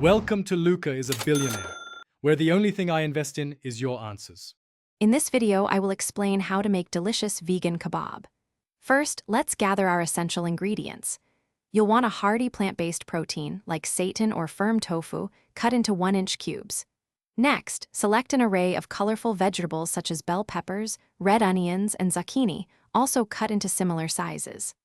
Welcome to Luca is a Billionaire, where the only thing I invest in is your answers. In this video, I will explain how to make delicious vegan kebab. First, let's gather our essential ingredients. You'll want a hearty plant-based protein, like seitan or firm tofu, cut into 1-inch cubes. Next, select an array of colorful vegetables such as bell peppers, red onions, and zucchini, also cut into similar sizes.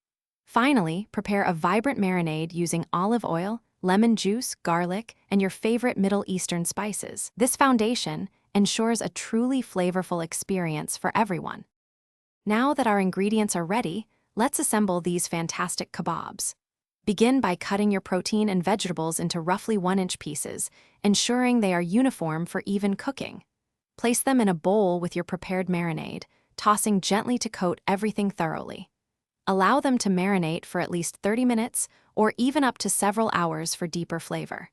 Finally, prepare a vibrant marinade using olive oil, lemon juice, garlic, and your favorite Middle Eastern spices. This foundation ensures a truly flavorful experience for everyone. Now that our ingredients are ready, let's assemble these fantastic kebabs. Begin by cutting your protein and vegetables into roughly 1-inch pieces, ensuring they are uniform for even cooking. Place them in a bowl with your prepared marinade, tossing gently to coat everything thoroughly. Allow them to marinate for at least 30 minutes or even up to several hours for deeper flavor.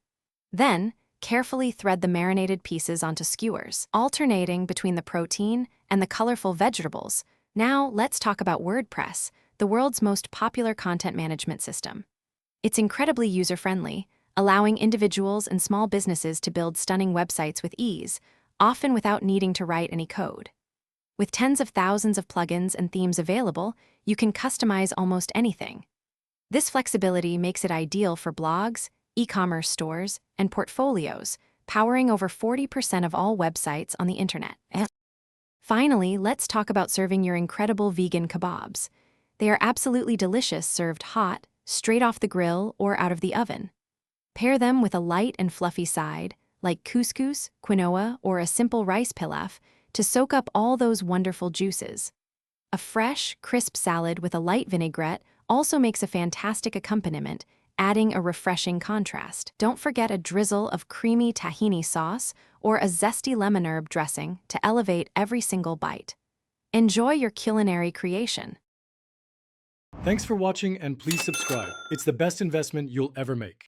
Then, carefully thread the marinated pieces onto skewers, alternating between the protein and the colorful vegetables. Now, let's talk about WordPress, the world's most popular content management system. It's incredibly user-friendly, allowing individuals and small businesses to build stunning websites with ease, often without needing to write any code. With tens of thousands of plugins and themes available, you can customize almost anything. This flexibility makes it ideal for blogs, e-commerce stores, and portfolios, powering over 40% of all websites on the internet. Finally, let's talk about serving your incredible vegan kebabs. They are absolutely delicious served hot, straight off the grill or out of the oven. Pair them with a light and fluffy side, like couscous, quinoa, or a simple rice pilaf, to soak up all those wonderful juices. A fresh, crisp salad with a light vinaigrette also makes a fantastic accompaniment, adding a refreshing contrast. Don't forget a drizzle of creamy tahini sauce or a zesty lemon herb dressing to elevate every single bite. Enjoy your culinary creation. Thanks for watching and please subscribe. It's the best investment you'll ever make.